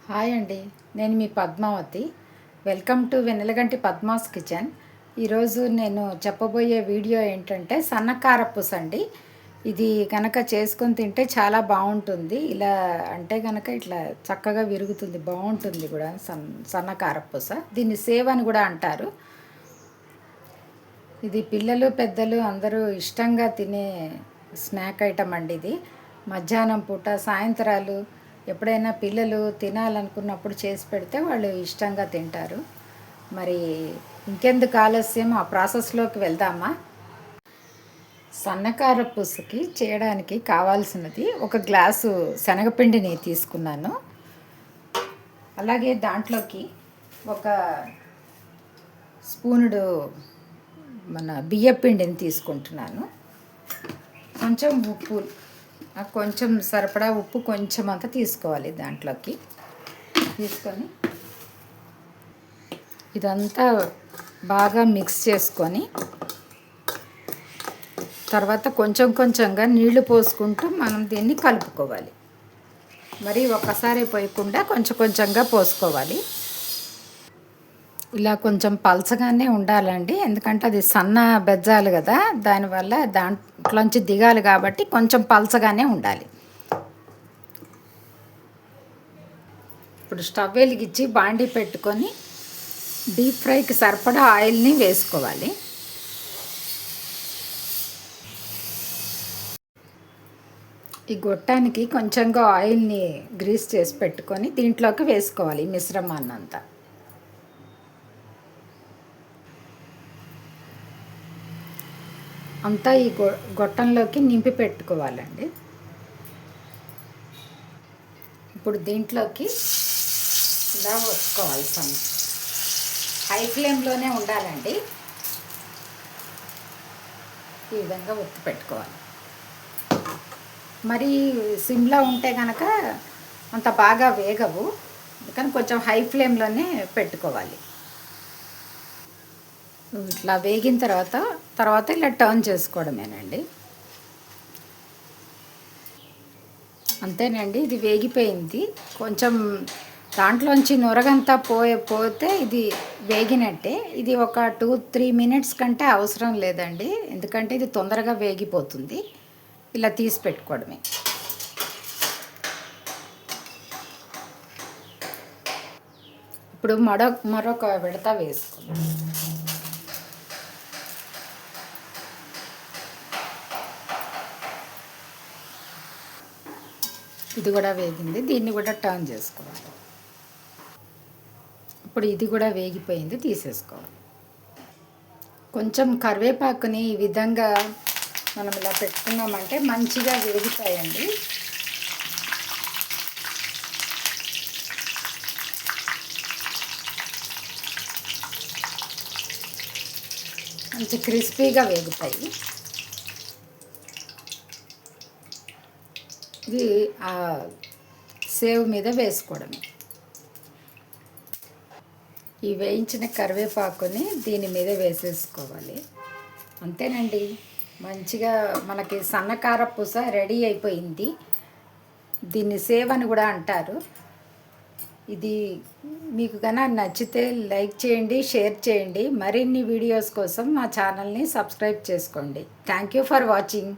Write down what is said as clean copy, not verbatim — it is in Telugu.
హాయ్ అండి, నేను మీ Padmavathi. Welcome to Vennelaganti Padma's kitchen. ఈరోజు నేను చెప్పబోయే వీడియో ఏంటంటే సన్నకారపూస అండి. ఇది కనుక చేసుకొని తింటే చాలా బాగుంటుంది. ఇలా అంటే కనుక ఇట్లా చక్కగా విరుగుతుంది, బాగుంటుంది కూడా. సన్నకారపూస దీన్ని సేవ్ అని కూడా అంటారు. ఇది పిల్లలు పెద్దలు అందరూ ఇష్టంగా తినే స్నాక్ ఐటమ్ అండి. ఇది మధ్యాహ్నం పూట సాయంత్రాలు ఎప్పుడైనా పిల్లలు తినాలనుకున్నప్పుడు చేసి పెడితే వాళ్ళు ఇష్టంగా తింటారు. మరి ఇంకెందుకు ఆలస్యం, ఆ ప్రాసెస్లోకి వెళ్దామా? సన్నకార పుసుకి చేయడానికి కావాల్సినది ఒక గ్లాసు శనగపిండిని తీసుకున్నాను. అలాగే దాంట్లోకి ఒక స్పూనుడు మన బియ్యపిండిని తీసుకుంటున్నాను. కొంచెం ఉప్పు, కొంచెం సరిపడా ఉప్పు కొంచెం అంతా తీసుకోవాలి. దాంట్లోకి తీసుకొని ఇదంతా బాగా మిక్స్ చేసుకొని తర్వాత కొంచెం కొంచెంగా నీళ్లు పోసుకుంటూ మనం దీన్ని కలుపుకోవాలి. మరి ఒక్కసారి పోయకుండా కొంచెం కొంచెంగా పోసుకోవాలి. ఇలా కొంచెం పలచగానే ఉండాలండి, ఎందుకంటే అది సన్న బెజ్జాలు కదా, దానివల్ల దాంట్లోంచి దిగాలి కాబట్టి కొంచెం పలచగానే ఉండాలి. ఇప్పుడు స్టవ్ వెలిగించి బాండీ పెట్టుకొని డీప్ ఫ్రైకి సరిపడా ఆయిల్ని వేసుకోవాలి. ఈ గొట్టానికి కొంచెంగా ఆయిల్ని గ్రీస్ చేసి పెట్టుకొని దీంట్లోకి వేసుకోవాలి మిశ్రమాన్నంతా. అంతా ఈ గొట్టంలోకి నింపి పెట్టుకోవాలండి. ఇప్పుడు దీంట్లోకి ఇలా ఒత్తుకోవాలి. హై ఫ్లేమ్లోనే ఉండాలండి. ఈ విధంగా ఒత్తి పెట్టుకోవాలి. మరి సిమ్లో ఉంటే కనుక అంత బాగా వేగవు, కానీ కొంచెం హై ఫ్లేమ్లోనే పెట్టుకోవాలి. ఇట్లా వేగిన తర్వాత ఇలా టర్న్ చేసుకోవడమేనండి. అంతేనండి, ఇది వేగిపోయింది. కొంచెం దాంట్లోంచి నొరగంతా పోతే ఇది వేగినట్టే. ఇది ఒక 2-3 మినిట్స్ కంటే అవసరం లేదండి, ఎందుకంటే ఇది తొందరగా వేగిపోతుంది. ఇలా తీసి పెట్టుకోవడమే. ఇప్పుడు మరొక విడత వేసుకోండి. ఇది కూడా వేగింది, దీన్ని కూడా టర్న్ చేసుకోవాలి. ఇప్పుడు ఇది కూడా వేగిపోయింది, తీసేసుకోవాలి. కొంచెం కరివేపాకుని ఈ విధంగా మనం ఇలా పెట్టుకున్నామంటే మంచిగా వేగుతాయండి. మంచి క్రిస్పీగా వేగుతాయి. ఇది ఆ సేవ్ మీద వేసుకోవడమే. ఈ వేయించిన కరివేపాకుని దీని మీద వేసేసుకోవాలి. అంతేనండి, మంచిగా మనకి సన్నకారపూస రెడీ అయిపోయింది. దీన్ని సేవ్ అని కూడా అంటారు. ఇది మీకు కనుక నచ్చితే లైక్ చేయండి, షేర్ చేయండి. మరిన్ని వీడియోస్ కోసం మా ఛానల్ని సబ్స్క్రైబ్ చేసుకోండి. Thank you for watching.